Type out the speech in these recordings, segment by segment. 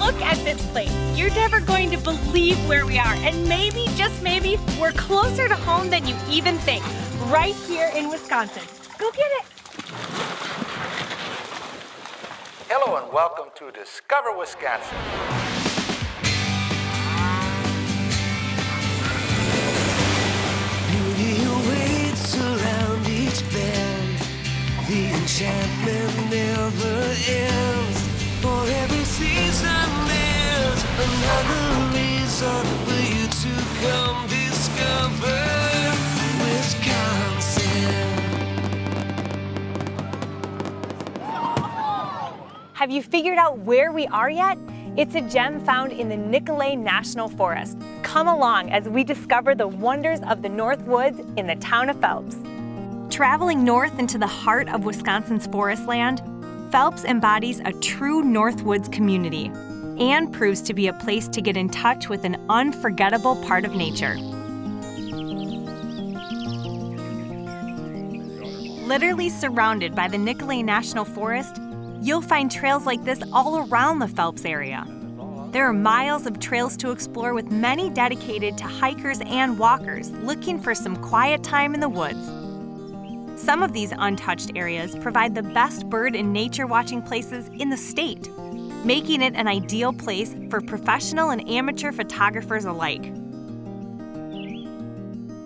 look at this place. You're never going to believe where we are. And maybe, just maybe, we're closer to home than you even think. Right here in Wisconsin. Go get it. Hello and welcome to Discover Wisconsin. Beauty awaits around each bend. The enchantment never ends. For every season there's another reason for you to come discover Wisconsin. Have you figured out where we are yet? It's a gem found in the Nicolet National Forest. Come along as we discover the wonders of the Northwoods in the town of Phelps. Traveling north into the heart of Wisconsin's forest land, Phelps embodies a true Northwoods community and proves to be a place to get in touch with an unforgettable part of nature. Literally surrounded by the Nicolet National Forest, you'll find trails like this all around the Phelps area. There are miles of trails to explore with many dedicated to hikers and walkers looking for some quiet time in the woods. Some of these untouched areas provide the best bird and nature watching places in the state, making it an ideal place for professional and amateur photographers alike.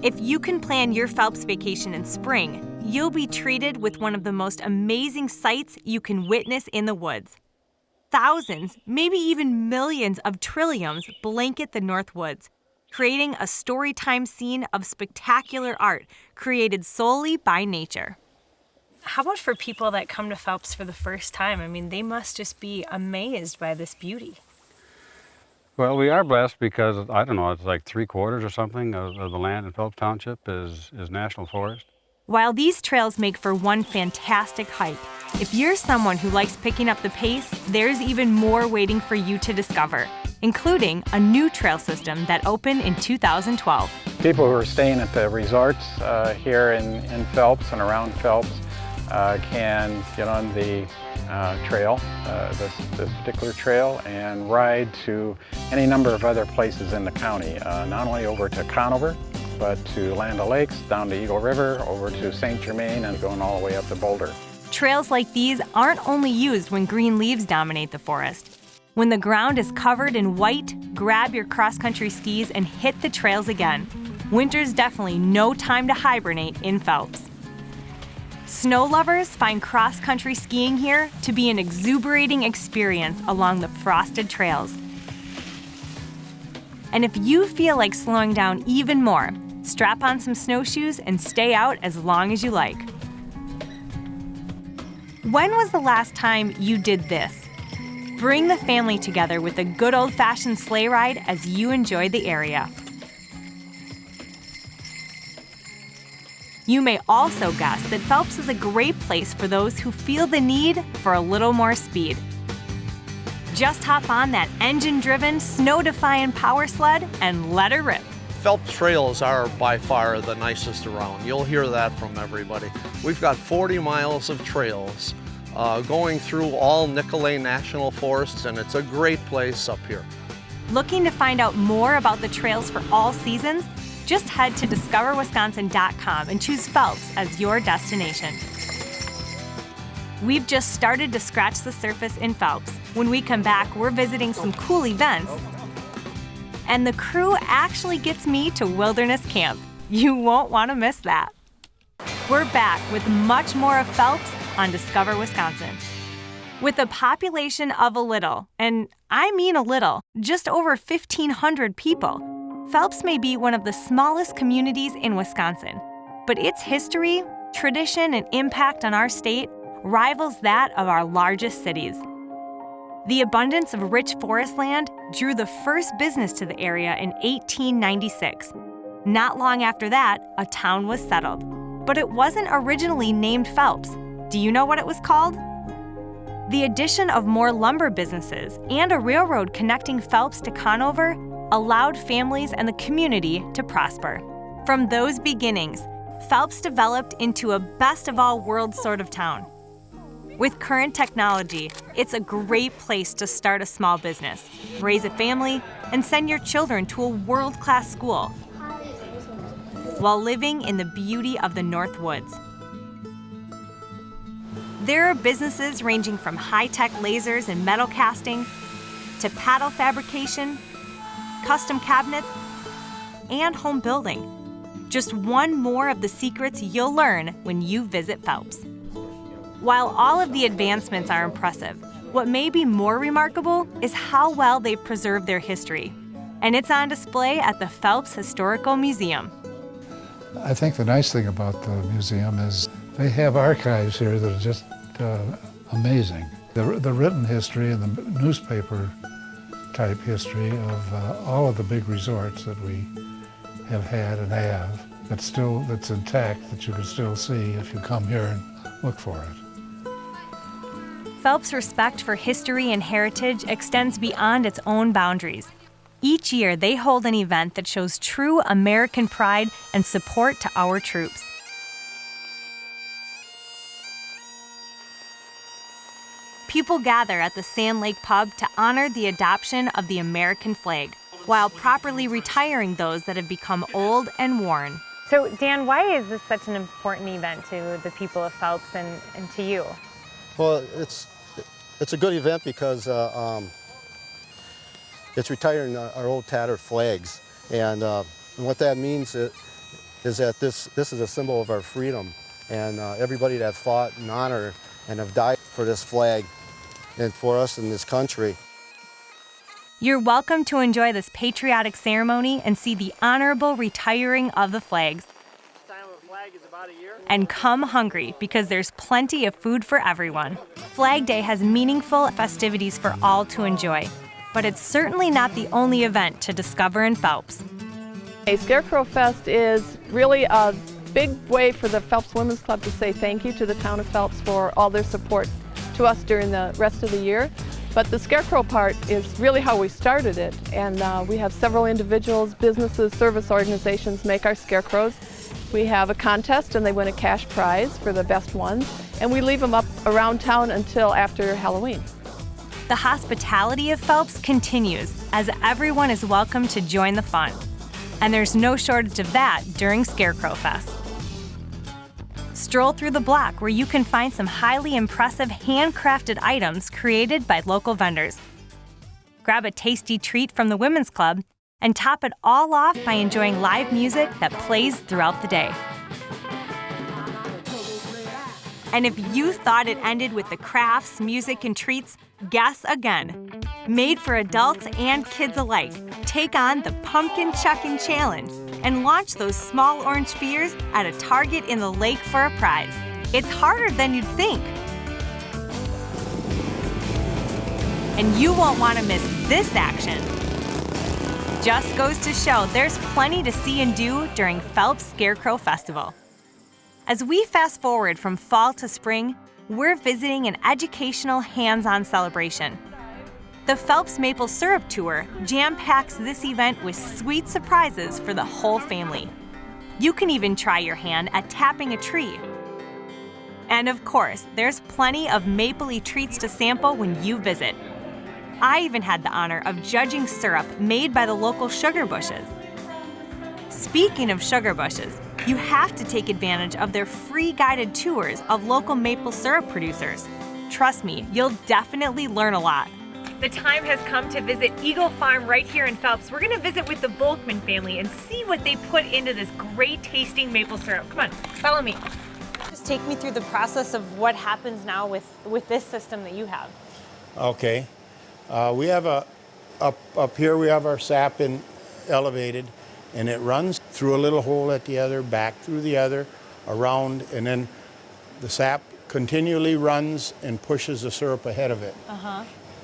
If you can plan your Phelps vacation in spring, you'll be treated with one of the most amazing sights you can witness in the woods. Thousands, maybe even millions of trilliums blanket the Northwoods, creating a storytime scene of spectacular art created solely by nature. How about for people that come to Phelps for the first time? I mean, they must just be amazed by this beauty. Well, we are blessed because, I don't know, it's like 3/4 or something of the land in Phelps Township is National Forest. While these trails make for one fantastic hike, if you're someone who likes picking up the pace, there's even more waiting for you to discover, including a new trail system that opened in 2012. People who are staying at the resorts here in Phelps and around Phelps can get on the trail, this particular trail, and ride to any number of other places in the county, not only over to Conover, but to Land O'Lakes, down to Eagle River, over to St. Germain, and going all the way up to Boulder. Trails like these aren't only used when green leaves dominate the forest. When the ground is covered in white, grab your cross-country skis and hit the trails again. Winter's definitely no time to hibernate in Phelps. Snow lovers find cross-country skiing here to be an exuberating experience along the frosted trails. And if you feel like slowing down even more, strap on some snowshoes and stay out as long as you like. When was the last time you did this? Bring the family together with a good old-fashioned sleigh ride as you enjoy the area. You may also guess that Phelps is a great place for those who feel the need for a little more speed. Just hop on that engine-driven, snow-defying power sled and let her rip. Phelps trails are by far the nicest around. You'll hear that from everybody. We've got 40 miles of trails going through all Nicolet National Forests, and it's a great place up here. Looking to find out more about the trails for all seasons? Just head to discoverwisconsin.com and choose Phelps as your destination. We've just started to scratch the surface in Phelps. When we come back, we're visiting some cool events. And the crew actually gets me to wilderness camp. You won't want to miss that. We're back with much more of Phelps on Discover Wisconsin. With a population of a little, and I mean a little, just over 1,500 people, Phelps may be one of the smallest communities in Wisconsin, but its history, tradition, and impact on our state rivals that of our largest cities. The abundance of rich forest land drew the first business to the area in 1896. Not long after that, a town was settled. But it wasn't originally named Phelps. Do you know what it was called? The addition of more lumber businesses and a railroad connecting Phelps to Conover allowed families and the community to prosper. From those beginnings, Phelps developed into a best-of-all-worlds sort of town. With current technology, it's a great place to start a small business, raise a family, and send your children to a world-class school while living in the beauty of the Northwoods. There are businesses ranging from high-tech lasers and metal casting to paddle fabrication, custom cabinets, and home building. Just one more of the secrets you'll learn when you visit Phelps. While all of the advancements are impressive, what may be more remarkable is how well they've preserved their history. And it's on display at the Phelps Historical Museum. I think the nice thing about the museum is they have archives here that are just amazing. The written history and the newspaper type history of all of the big resorts that we have had and have, that's intact, that you can still see if you come here and look for it. Phelps' respect for history and heritage extends beyond its own boundaries. Each year, they hold an event that shows true American pride and support to our troops. People gather at the Sand Lake Pub to honor the adoption of the American flag, while properly retiring those that have become old and worn. So, Dan, why is this such an important event to the people of Phelps and to you? Well, it's a good event because it's retiring our old tattered flags, and what that means is that this is a symbol of our freedom, and everybody that fought in honor and have died for this flag and for us in this country. You're welcome to enjoy this patriotic ceremony and see the honorable retiring of the flags. And come hungry, because there's plenty of food for everyone. Flag Day has meaningful festivities for all to enjoy, but it's certainly not the only event to discover in Phelps. A Scarecrow Fest is really a big way for the Phelps Women's Club to say thank you to the town of Phelps for all their support to us during the rest of the year. But the Scarecrow part is really how we started it, and we have several individuals, businesses, service organizations make our scarecrows. We have a contest and they win a cash prize for the best ones, and we leave them up around town until after Halloween. The hospitality of Phelps continues as everyone is welcome to join the fun. And there's no shortage of that during Scarecrow Fest. Stroll through the block where you can find some highly impressive handcrafted items created by local vendors. Grab a tasty treat from the Women's Club and top it all off by enjoying live music that plays throughout the day. And if you thought it ended with the crafts, music, and treats, guess again. Made for adults and kids alike, take on the Pumpkin Chucking Challenge and launch those small orange spheres at a target in the lake for a prize. It's harder than you'd think. And you won't want to miss this action. Just goes to show there's plenty to see and do during Phelps Scarecrow Festival. As we fast forward from fall to spring, we're visiting an educational hands-on celebration. The Phelps Maple Syrup Tour jam-packs this event with sweet surprises for the whole family. You can even try your hand at tapping a tree. And of course, there's plenty of mapley treats to sample when you visit. I even had the honor of judging syrup made by the local sugar bushes. Speaking of sugar bushes, you have to take advantage of their free guided tours of local maple syrup producers. Trust me, you'll definitely learn a lot. The time has come to visit Eagle Farm right here in Phelps. We're gonna visit with the Volkman family and see what they put into this great tasting maple syrup. Come on, follow me. Just take me through the process of what happens now with this system that you have. Okay, we have up here we have our sap elevated, and it runs through a little hole at the other, back through the other, around, and then the sap continually runs and pushes the syrup ahead of it.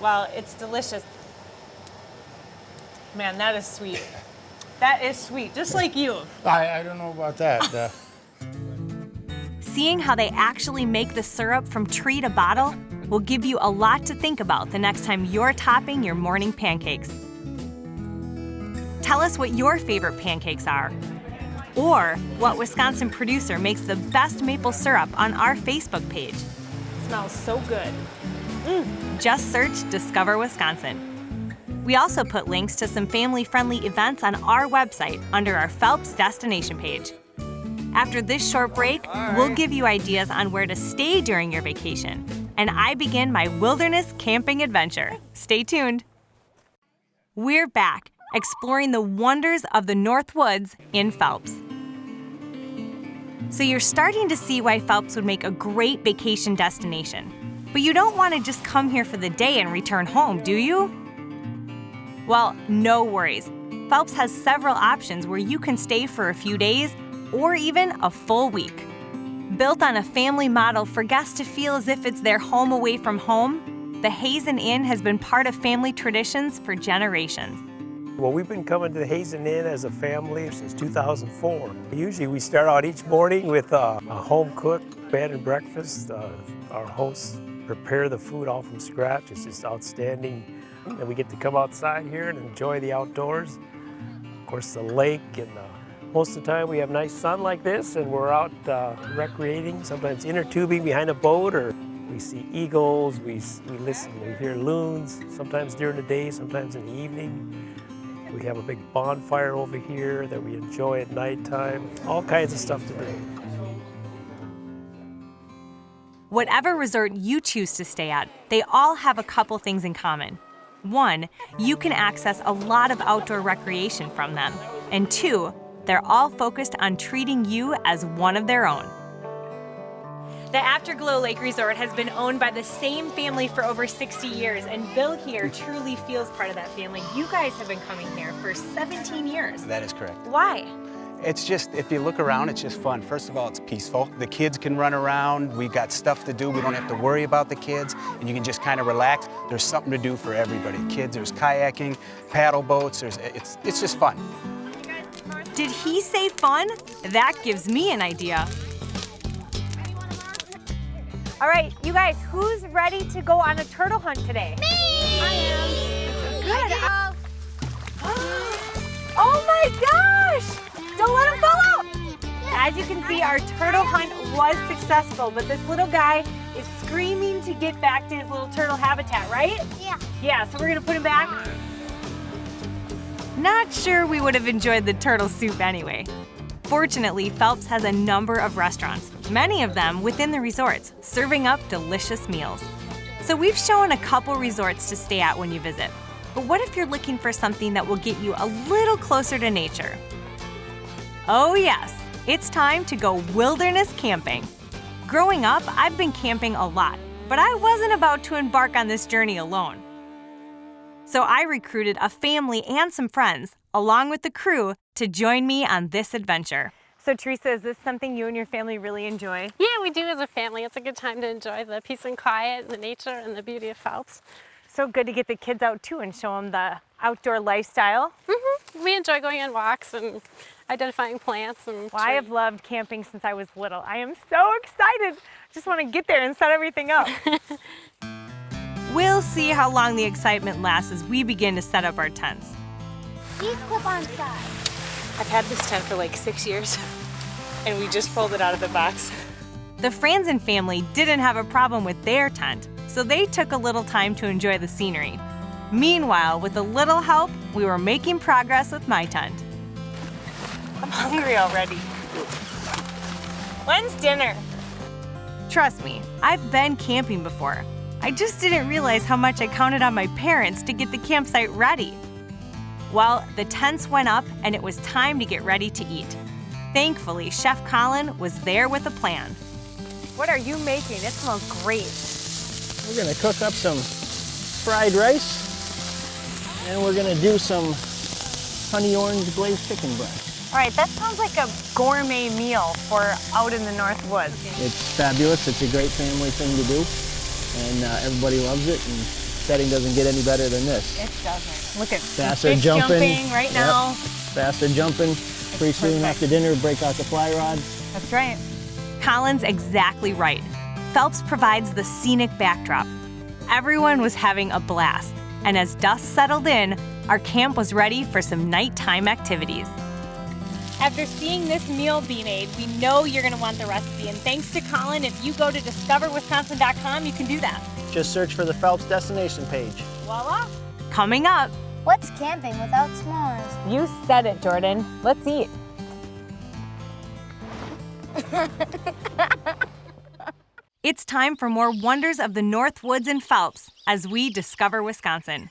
Wow, it's delicious. Man, that is sweet. That is sweet, just like you. I don't know about that. Seeing how they actually make the syrup from tree to bottle will give you a lot to think about the next time you're topping your morning pancakes. Tell us what your favorite pancakes are, or what Wisconsin producer makes the best maple syrup on our Facebook page. smells so good. Just search Discover Wisconsin. We also put links to some family-friendly events on our website under our Phelps destination page. After this short break, we'll give you ideas on where to stay during your vacation. And I begin my wilderness camping adventure. Stay tuned. We're back, exploring the wonders of the Northwoods in Phelps. So you're starting to see why Phelps would make a great vacation destination. But you don't want to just come here for the day and return home, do you? Well, no worries. Phelps has several options where you can stay for a few days or even a full week. Built on a family model for guests to feel as if it's their home away from home, the Hazen Inn has been part of family traditions for generations. Well, we've been coming to the Hazen Inn as a family since 2004. Usually we start out each morning with a home-cooked bed and breakfast. Our hosts prepare the food all from scratch. It's just outstanding. And we get to come outside here and enjoy the outdoors. Of course, the lake, and most of the time we have nice sun like this and we're out recreating, sometimes inner tubing behind a boat, or we see eagles, we hear loons, sometimes during the day, sometimes in the evening. We have a big bonfire over here that we enjoy at nighttime. All kinds of stuff to do. Whatever resort you choose to stay at, they all have a couple things in common. One, you can access a lot of outdoor recreation from them. And two, they're all focused on treating you as one of their own. The Afterglow Lake Resort has been owned by the same family for over 60 years, and Bill here truly feels part of that family. You guys have been coming here for 17 years. That is correct. Why? It's just, if you look around, it's just fun. First of all, it's peaceful. The kids can run around. We've got stuff to do. We don't have to worry about the kids, and you can just kind of relax. There's something to do for everybody. Kids, there's kayaking, paddle boats. It's just fun. Did he say fun? That gives me an idea. All right, you guys, who's ready to go on a turtle hunt today? Me! I am. Good. Oh my gosh! Don't let him fall out! As you can see, our turtle hunt was successful, but this little guy is screaming to get back to his little turtle habitat, right? Yeah. Yeah, so we're gonna put him back. Not sure we would have enjoyed the turtle soup anyway. Fortunately, Phelps has a number of restaurants, many of them within the resorts, serving up delicious meals. So we've shown a couple resorts to stay at when you visit. But what if you're looking for something that will get you a little closer to nature? Oh yes, it's time to go wilderness camping. Growing up, I've been camping a lot, but I wasn't about to embark on this journey alone. So I recruited a family and some friends, along with the crew, to join me on this adventure. So Teresa, is this something you and your family really enjoy? Yeah, we do as a family. It's a good time to enjoy the peace and quiet, the nature, and the beauty of Phelps. So good to get the kids out too and show them the outdoor lifestyle. Mm-hmm. We enjoy going on walks and identifying plants. And I have loved camping since I was little. I am so excited. Just want to get there and set everything up. We'll see how long the excitement lasts as we begin to set up our tents. These clip-on sides. I've had this tent for like 6 years, and we just pulled it out of the box. The Franzen family didn't have a problem with their tent, so they took a little time to enjoy the scenery. Meanwhile, with a little help, we were making progress with my tent. I'm hungry already. When's dinner? Trust me, I've been camping before. I just didn't realize how much I counted on my parents to get the campsite ready. Well, the tents went up and it was time to get ready to eat. Thankfully, Chef Colin was there with a plan. What are you making? It smells great. We're gonna cook up some fried rice, and we're gonna do some honey orange glazed chicken breast. All right, that sounds like a gourmet meal for out in the Northwoods. It's fabulous. It's a great family thing to do, and everybody loves it, and setting doesn't get any better than this. It doesn't. Look at Bass the are fish jumping right now. Bass are jumping. Pretty soon after dinner, break out the fly rod. That's right. Colin's exactly right. Phelps provides the scenic backdrop. Everyone was having a blast, and as dusk settled in, our camp was ready for some nighttime activities. After seeing this meal be made, we know you're going to want the recipe. And thanks to Colin, if you go to discoverwisconsin.com, you can do that. Just search for the Phelps destination page. Voila! Coming up. What's camping without s'mores? You said it, Jordan. Let's eat. It's time for more wonders of the Northwoods in Phelps as we discover Wisconsin.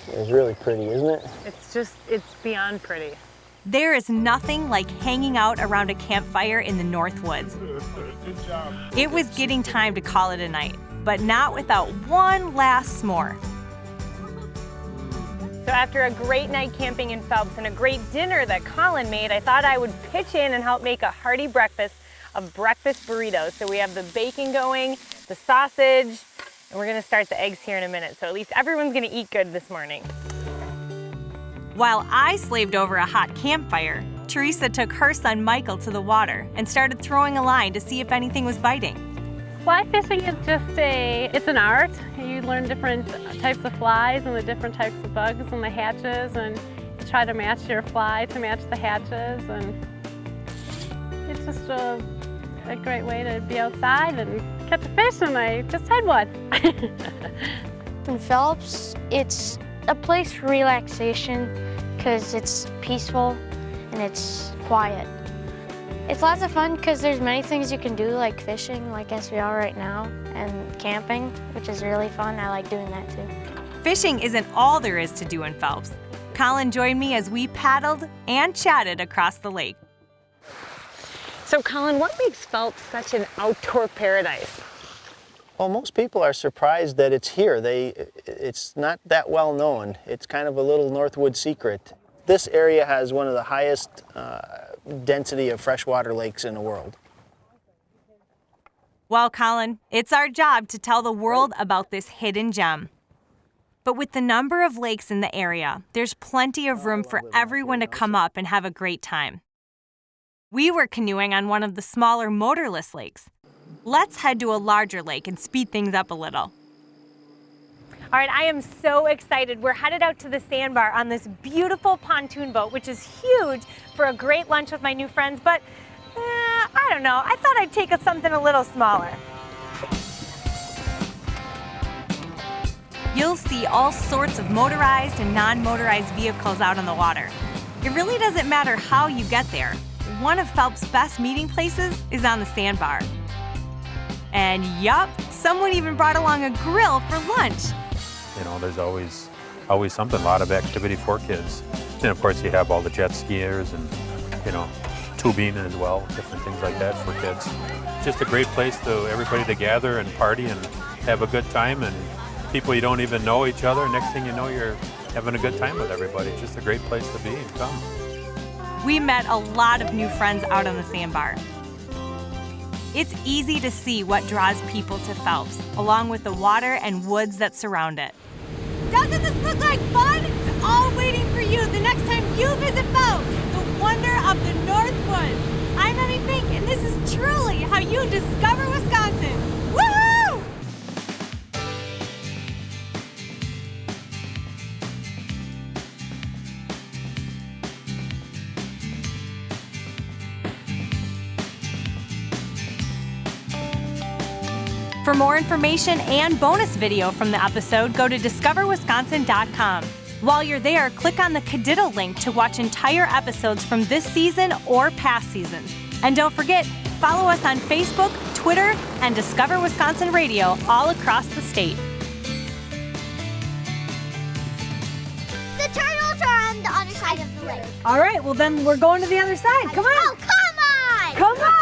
It's really pretty, isn't it? It's beyond pretty. There is nothing like hanging out around a campfire in the Northwoods. Good job. It was getting time to call it a night, but not without one last s'more. So after a great night camping in Phelps and a great dinner that Colin made, I thought I would pitch in and help make a hearty breakfast of breakfast burritos. So we have the bacon going, the sausage, and we're gonna start the eggs here in a minute. So at least everyone's gonna eat good this morning. While I slaved over a hot campfire, Teresa took her son Michael to the water and started throwing a line to see if anything was biting. Fly fishing is it's an art. You learn different types of flies and the different types of bugs and the hatches, and you try to match your fly to match the hatches, and it's just a great way to be outside and catch a fish, and I just had one. In Phelps, it's a place for relaxation because it's peaceful and it's quiet. It's lots of fun because there's many things you can do, like fishing, like as we are right now, and camping, which is really fun. I like doing that too. Fishing isn't all there is to do in Phelps. Colin joined me as we paddled and chatted across the lake. So Colin, what makes Phelps such an outdoor paradise? Well, most people are surprised that it's here. It's not that well known. It's kind of a little Northwood secret. This area has one of the highest density of freshwater lakes in the world. Well, Colin, it's our job to tell the world about this hidden gem. But with the number of lakes in the area, there's plenty of room for everyone to come up and have a great time. We were canoeing on one of the smaller motorless lakes. Let's head to a larger lake and speed things up a little. All right, I am so excited. We're headed out to the sandbar on this beautiful pontoon boat, which is huge, for a great lunch with my new friends, but I don't know. I thought I'd take something a little smaller. You'll see all sorts of motorized and non-motorized vehicles out on the water. It really doesn't matter how you get there. One of Phelps' best meeting places is on the sandbar. And yup, someone even brought along a grill for lunch. You know, there's always something, a lot of activity for kids. And of course you have all the jet skiers and, you know, tubing as well, different things like that for kids. Just a great place for everybody to gather and party and have a good time, and people you don't even know each other. Next thing you know, you're having a good time with everybody. It's just a great place to be and come. We met a lot of new friends out on the sandbar. It's easy to see what draws people to Phelps, along with the water and woods that surround it. Doesn't this look like fun? It's all waiting for you the next time you visit Phelps, the wonder of the Northwoods. I'm Emmy Fink, and this is truly how you discover Wisconsin. Woohoo! For more information and bonus video from the episode, go to discoverwisconsin.com. While you're there, click on the Cadiddle link to watch entire episodes from this season or past seasons. And don't forget, follow us on Facebook, Twitter, and Discover Wisconsin Radio all across the state. The turtles are on the other side of the lake. All right, well then we're going to the other side. Come on. Oh, come on! Come on!